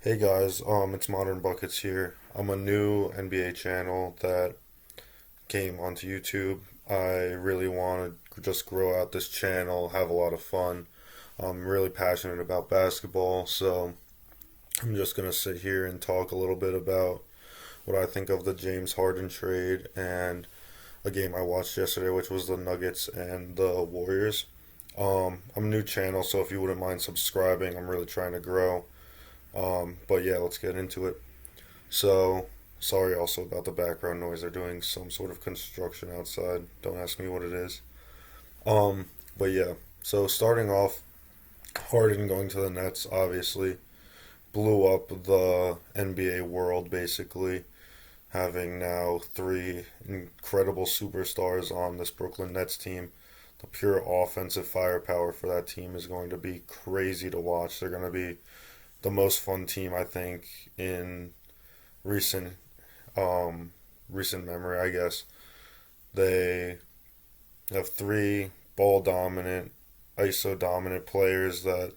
Hey guys, it's Modern Buckets here. I'm a new NBA channel that came onto YouTube. I really want to just grow out this channel, have a lot of fun. I'm really passionate about basketball, so I'm just gonna sit here and talk a little bit about what I think of the James Harden trade and a game I watched yesterday, which was the Nuggets and the Warriors. I'm a new channel, so if you wouldn't mind subscribing, I'm really trying to grow. But yeah, let's get into it. So, sorry also about the background noise. They're doing some sort of construction outside. Don't ask me what it is. Um, but yeah, so starting off, Harden going to the Nets obviously blew up the NBA world basically, having now three incredible superstars on this Brooklyn Nets team. The pure offensive firepower for that team is going to be crazy to watch. They're going to be the most fun team I think in recent um, recent memory, I guess. They have three ball dominant, ISO dominant players that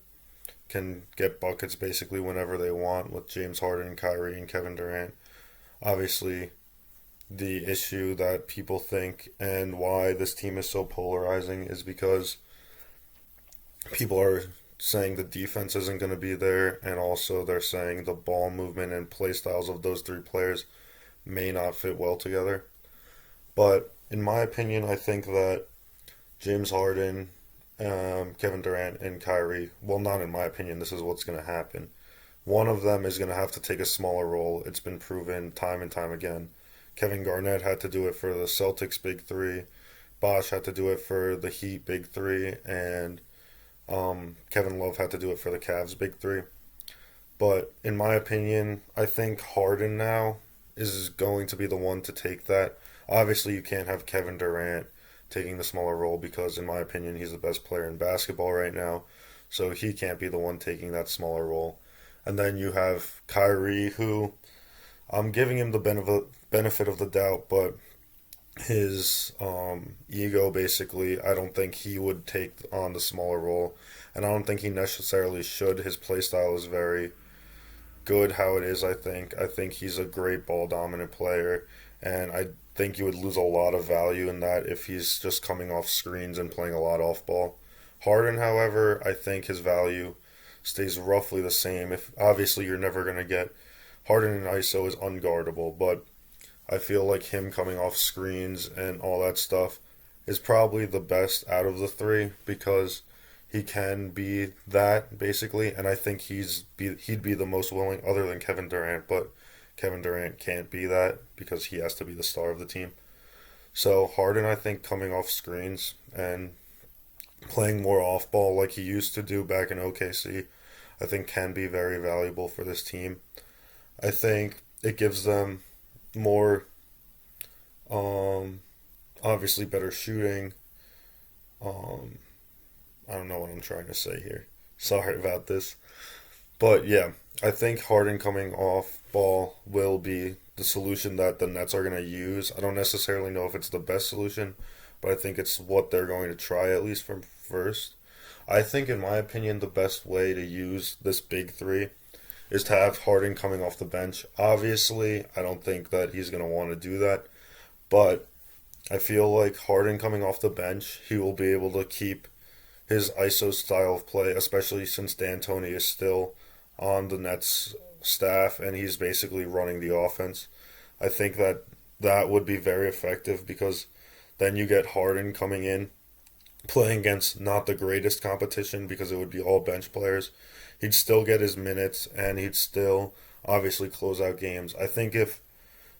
can get buckets basically whenever they want with James Harden, Kyrie, and Kevin Durant. Obviously, the issue that people think and why this team is so polarizing is because people are saying the defense isn't going to be there, and also they're saying the ball movement and play styles of those three players may not fit well together. But in my opinion, I think that James Harden, Kevin Durant, and Kyrie, well, not in my opinion, this is what's going to happen. One of them is going to have to take a smaller role. It's been proven time and time again. Kevin Garnett had to do it for the Celtics big three. Bosh had to do it for the Heat big three, and Kevin Love had to do it for the Cavs big three. But in my opinion, I think Harden now is going to be the one to take that. Obviously, you can't have Kevin Durant taking the smaller role because, in my opinion, he's the best player in basketball right now. So he can't be the one taking that smaller role. And then you have Kyrie, who I'm giving him the benefit of the doubt, but his ego basically, I don't think he would take on the smaller role. And I don't think he necessarily should. His play style is very good how it is, I think. I think he's a great ball dominant player, and I think you would lose a lot of value in that if he's just coming off screens and playing a lot off ball. Harden, however, I think his value stays roughly the same. If obviously you're never going to get Harden in ISO is unguardable, but I feel like him coming off screens and all that stuff is probably the best out of the three because he can be that basically, and I think he'd be the most willing other than Kevin Durant, but Kevin Durant can't be that because he has to be the star of the team. So Harden, I think, coming off screens and playing more off ball like he used to do back in OKC, I think can be very valuable for this team. I think it gives them more, um, obviously better shooting. Um, I don't know what I'm trying to say here. Sorry about this. But yeah, I think Harden coming off ball will be the solution that the Nets are going to use. I don't necessarily know if it's the best solution, but I think it's what they're going to try at least from first. I think, in my opinion, the best way to use this big three is to have Harden coming off the bench. Obviously, I don't think that he's going to want to do that, but I feel like Harden coming off the bench, he will be able to keep his ISO style of play, especially since D'Antoni is still on the Nets staff and he's basically running the offense. I think that that would be very effective because then you get Harden coming in playing against not the greatest competition because it would be all bench players. He'd still get his minutes and he'd still obviously close out games. I think if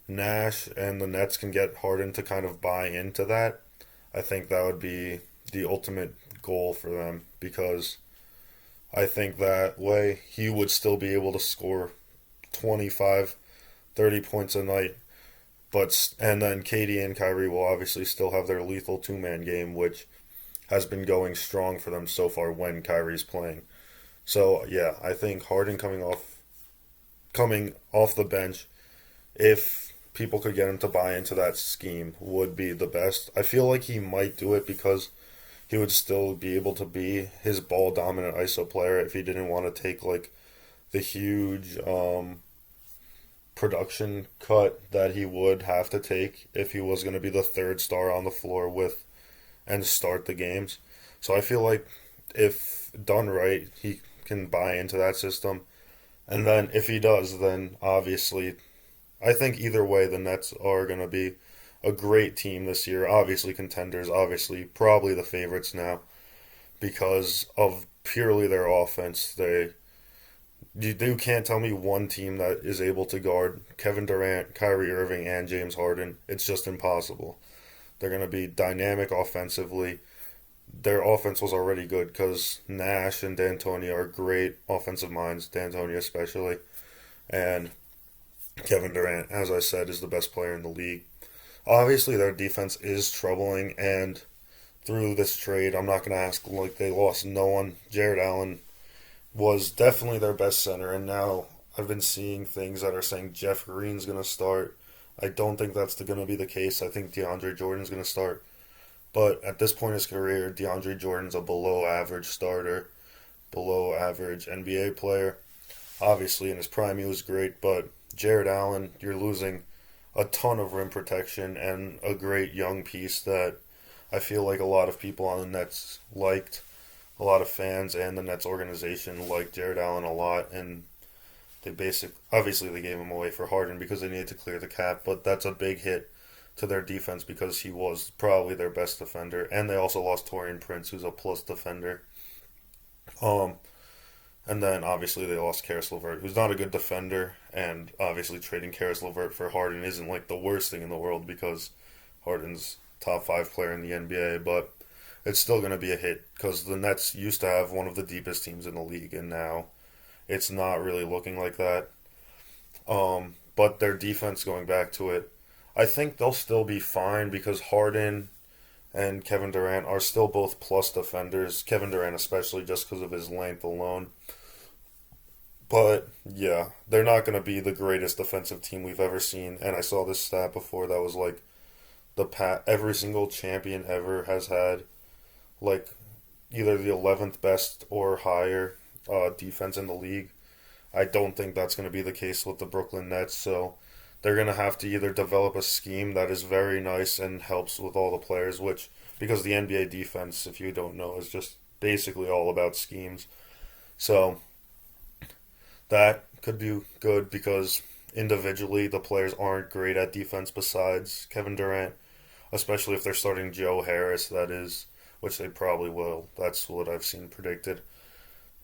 Nash and the Nets can get Harden to kind of buy into that, I think that would be the ultimate goal for them because I think that way he would still be able to score 25, 30 points a night. But and then Katie and Kyrie will obviously still have their lethal two-man game, which has been going strong for them so far when Kyrie's playing. So yeah, I think Harden coming off the bench, if people could get him to buy into that scheme, would be the best. I feel like he might do it because he would still be able to be his ball dominant ISO player if he didn't want to take like the huge production cut that he would have to take if he was going to be the third star on the floor with and start the games. So I feel like if done right, he can buy into that system. And then if he does, then obviously, I think either way, the Nets are going to be a great team this year. Obviously, contenders, obviously, probably the favorites now because of purely their offense. You can't tell me one team that is able to guard Kevin Durant, Kyrie Irving, and James Harden. It's just impossible. They're going to be dynamic offensively. Their offense was already good because Nash and D'Antoni are great offensive minds, D'Antoni especially. And Kevin Durant, as I said, is the best player in the league. Obviously, their defense is troubling, and through this trade, I'm not going to ask like they lost no one. Jared Allen was definitely their best center, and now I've been seeing things that are saying Jeff Green's going to start. I don't think that's going to be the case. I think DeAndre Jordan's going to start. But at this point in his career, DeAndre Jordan's a below average starter, below average NBA player. Obviously, in his prime, he was great, but Jared Allen, you're losing a ton of rim protection and a great young piece that I feel like a lot of people on the Nets liked. A lot of fans and the Nets organization liked Jared Allen a lot, and obviously they gave him away for Harden because they needed to clear the cap, but that's a big hit to their defense because he was probably their best defender, and they also lost Taurean Prince, who's a plus defender. And then obviously they lost Karis LeVert, who's not a good defender, and obviously trading Karis LeVert for Harden isn't like the worst thing in the world because Harden's top 5 player in the NBA, but it's still going to be a hit because the Nets used to have one of the deepest teams in the league, and now it's not really looking like that. But their defense, going back to it, I think they'll still be fine because Harden and Kevin Durant are still both plus defenders. Kevin Durant especially just because of his length alone. But yeah, they're not going to be the greatest defensive team we've ever seen. And I saw this stat before that was like every single champion ever has had like either the 11th best or higher defense in the league. I don't think that's going to be the case with the Brooklyn Nets. So they're going to have to either develop a scheme that is very nice and helps with all the players, which, because the NBA defense, if you don't know, is just basically all about schemes. So that could be good because individually the players aren't great at defense besides Kevin Durant, especially if they're starting Joe Harris, that is, which they probably will. That's what I've seen predicted.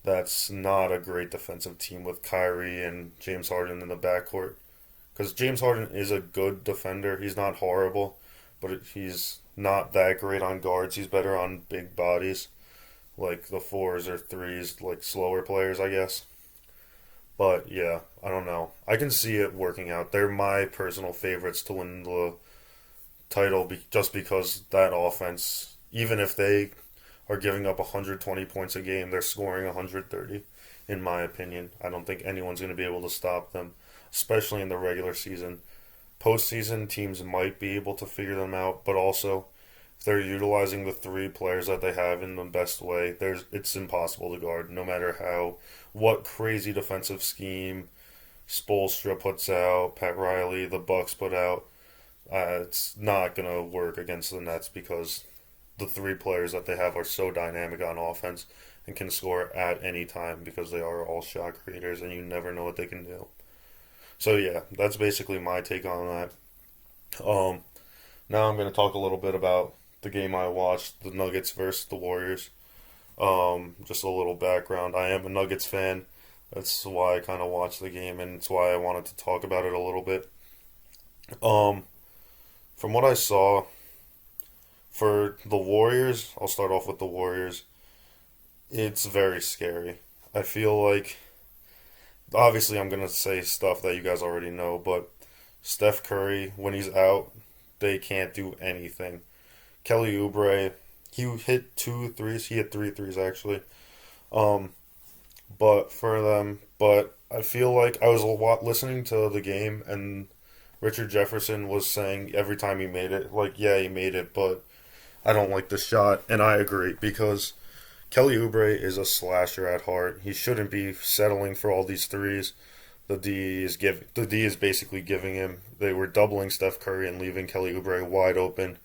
That's not a great defensive team with Kyrie and James Harden in the backcourt. Because James Harden is a good defender. He's not horrible, but he's not that great on guards. He's better on big bodies, like the 4s or 3s, like slower players, I guess. But yeah, I don't know. I can see it working out. They're my personal favorites to win the title just because that offense, even if they are giving up 120 points a game, they're scoring 130, in my opinion. I don't think anyone's going to be able to stop them, especially in the regular season. Postseason, teams might be able to figure them out, but also if they're utilizing the 3 players that they have in the best way, it's impossible to guard, no matter what crazy defensive scheme Spoelstra puts out, Pat Riley, the Bucks put out. It's not going to work against the Nets because the 3 players that they have are so dynamic on offense and can score at any time because they are all shot creators and you never know what they can do. So yeah, that's basically my take on that. Now I'm going to talk a little bit about the game I watched, the Nuggets versus the Warriors. Just a little background. I am a Nuggets fan. That's why I kind of watched the game, and it's why I wanted to talk about it a little bit. From what I saw, for the Warriors, I'll start off with the Warriors. It's very scary. I feel like, obviously I'm going to say stuff that you guys already know, but Steph Curry, when he's out, they can't do anything. Kelly Oubre, he hit 2 threes. He hit 3 threes, actually. But I feel like I was listening to the game, and Richard Jefferson was saying every time he made it, like, yeah, he made it, but I don't like the shot. And I agree, because Kelly Oubre is a slasher at heart. He shouldn't be settling for all these threes. The D is basically giving him. They were doubling Steph Curry and leaving Kelly Oubre wide open,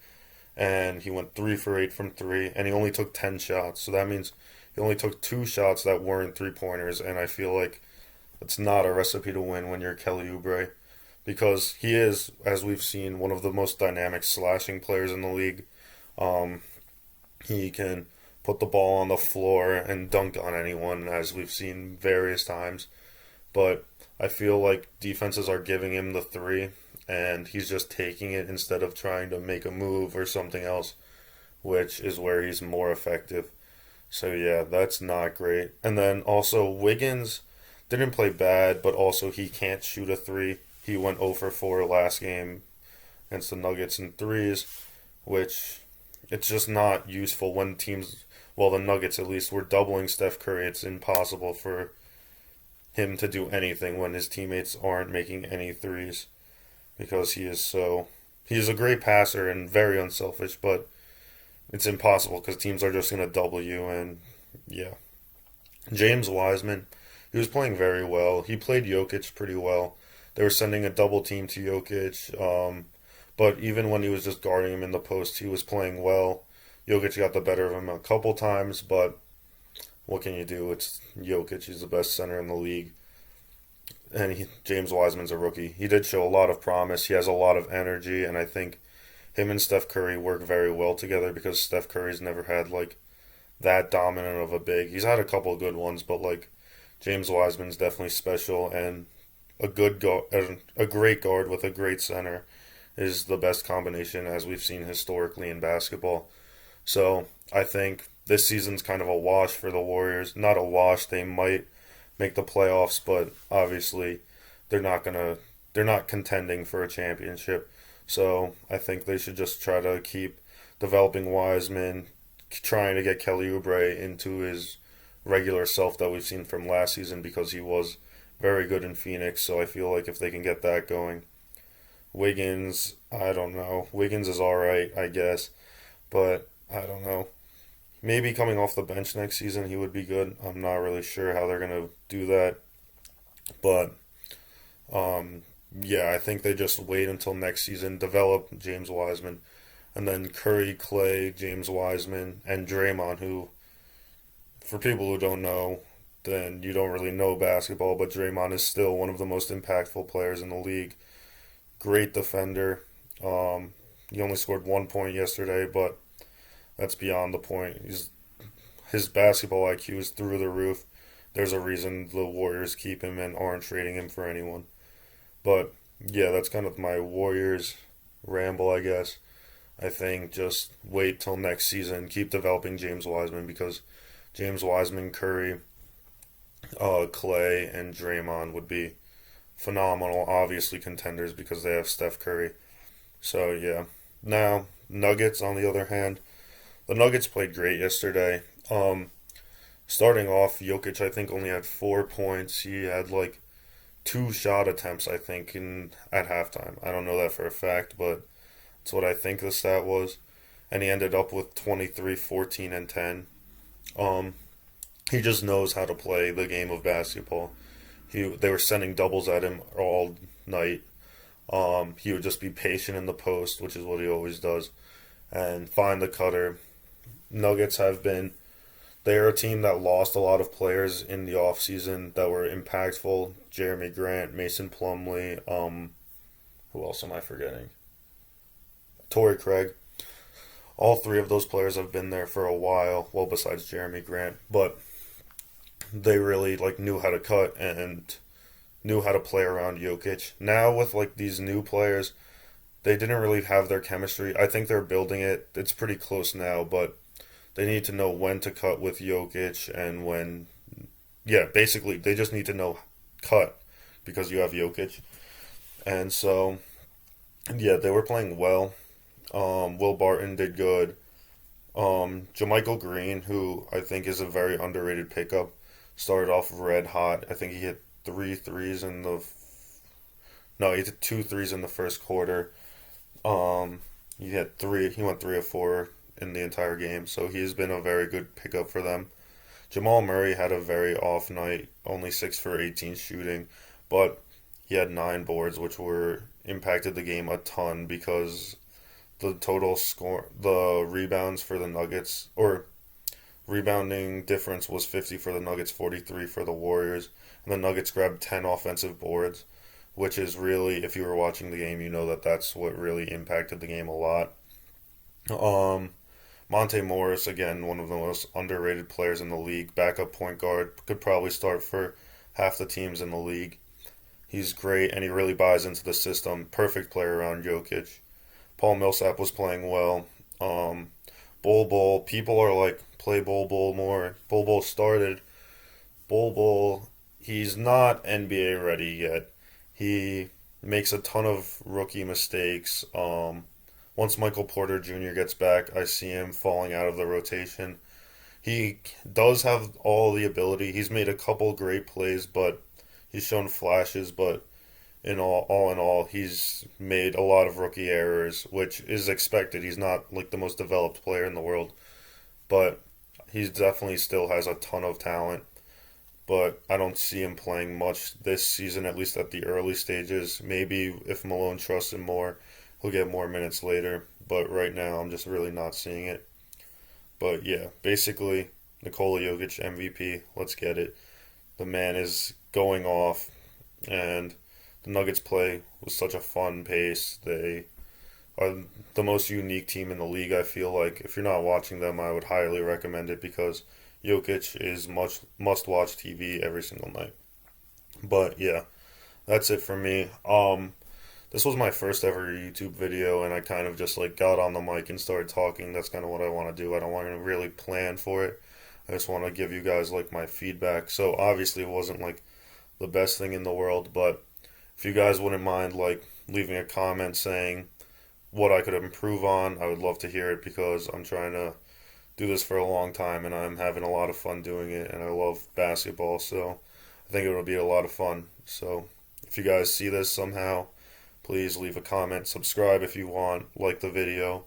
and he went 3 for 8 from three, and he only took 10 shots. So that means he only took 2 shots that weren't 3 pointers, and I feel like it's not a recipe to win when you're Kelly Oubre, because he is, as we've seen, one of the most dynamic slashing players in the league. Um, he can put the ball on the floor and dunk on anyone, as we've seen various times. But I feel like defenses are giving him the three, and he's just taking it instead of trying to make a move or something else, which is where he's more effective. So yeah, that's not great. And then also Wiggins didn't play bad, but also he can't shoot a three. He went 0 for 4 last game against the Nuggets in threes, which it's just not useful when teams, well, the Nuggets at least, were doubling Steph Curry. It's impossible for him to do anything when his teammates aren't making any threes, because he is a great passer and very unselfish, but it's impossible because teams are just going to double you. And yeah, James Wiseman, he was playing very well. He played Jokic pretty well. They were sending a double team to Jokic, but even when he was just guarding him in the post, he was playing well. Jokic got the better of him a couple times, but what can you do? It's Jokic. He's the best center in the league. And James Wiseman's a rookie. He did show a lot of promise. He has a lot of energy, and I think him and Steph Curry work very well together, because Steph Curry's never had like that dominant of a big. He's had a couple of good ones, but like James Wiseman's definitely special, and a great guard with a great center is the best combination, as we've seen historically in basketball. So I think this season's kind of a wash for the Warriors. Not a wash. They might make the playoffs, but obviously they're not contending for a championship. So I think they should just try to keep developing Wiseman, trying to get Kelly Oubre into his regular self that we've seen from last season, because he was very good in Phoenix. So I feel like if they can get that going. Wiggins, I don't know. Wiggins is alright, I guess, but I don't know. Maybe coming off the bench next season he would be good. I'm not really sure how they're gonna do that, but yeah, I think they just wait until next season, develop James Wiseman, and then Curry, Clay, James Wiseman, and Draymond, who, for people who don't know, then you don't really know basketball, but Draymond is still one of the most impactful players in the league. Great defender. He only scored 1 point yesterday, but that's beyond the point. His basketball IQ is through the roof. There's a reason the Warriors keep him and aren't trading him for anyone. But yeah, that's kind of my Warriors ramble, I guess. I think just wait till next season, keep developing James Wiseman, because James Wiseman, Curry, Clay, and Draymond would be phenomenal. Obviously contenders because they have Steph Curry. So yeah. Now, Nuggets on the other hand, the Nuggets played great yesterday. Starting off, Jokic I think only had 4 points. He had like 2 shot attempts I think at halftime. I don't know that for a fact, but that's what I think the stat was. And he ended up with 23, 14, and 10. Um, he just knows how to play the game of basketball. They were sending doubles at him all night. He would just be patient in the post, which is what he always does, and find the cutter. Nuggets they're a team that lost a lot of players in the offseason that were impactful. Jeremy Grant, Mason Plumlee, who else am I forgetting? Torrey Craig. All three of those players have been there for a while, well, besides Jeremy Grant, but they really like knew how to cut and knew how to play around Jokic. Now with like these new players, they didn't really have their chemistry. I think they're building it. It's pretty close now, but they need to know when to cut with Jokic and when. Yeah, basically they just need to know cut because you have Jokic, and so yeah, they were playing well. Will Barton did good. JaMychal Green, who I think is a very underrated pickup, started off red hot. I think he hit three threes in the. No, he hit two threes in the first quarter. He had three. He went 3 of 4 in the entire game, so he's been a very good pickup for them. Jamal Murray had a very off night, only 6 for 18 shooting, but he had 9 boards, which were impacted the game a ton because the total score, the rebounds for the Nuggets, or rebounding difference was 50 for the Nuggets, 43 for the Warriors, and the Nuggets grabbed 10 offensive boards, which is really, if you were watching the game, you know that that's what really impacted the game a lot. Um, Monte Morris, again, one of the most underrated players in the league, backup point guard, could probably start for half the teams in the league. He's great, and he really buys into the system. Perfect player around Jokic. Paul Millsap was playing well. Um, Bol, people are like, play Bol more. Bol started. Bol, he's not NBA ready yet. He makes a ton of rookie mistakes. Once Michael Porter Jr. gets back, I see him falling out of the rotation. He does have all the ability. He's made a couple great plays, but he's shown flashes. But in all, he's made a lot of rookie errors, which is expected. He's not like the most developed player in the world, but he definitely still has a ton of talent. But I don't see him playing much this season, at least at the early stages. Maybe if Malone trusts him more, he'll get more minutes later. But right now, I'm just really not seeing it. But yeah, basically, Nikola Jokic MVP. Let's get it. The man is going off, and the Nuggets play with such a fun pace. They are the most unique team in the league, I feel like. If you're not watching them, I would highly recommend it because Jokic is much must watch TV every single night. But yeah, that's it for me. This was my first ever YouTube video, and I kind of just like got on the mic and started talking. That's kind of what I want to do. I don't want to really plan for it. I just want to give you guys like my feedback. So obviously it wasn't like the best thing in the world, but if you guys wouldn't mind like leaving a comment saying what I could improve on, I would love to hear it because I'm trying to do this for a long time and I'm having a lot of fun doing it and I love basketball, so I think it'll be a lot of fun. So if you guys see this somehow, please leave a comment, subscribe if you want, like the video,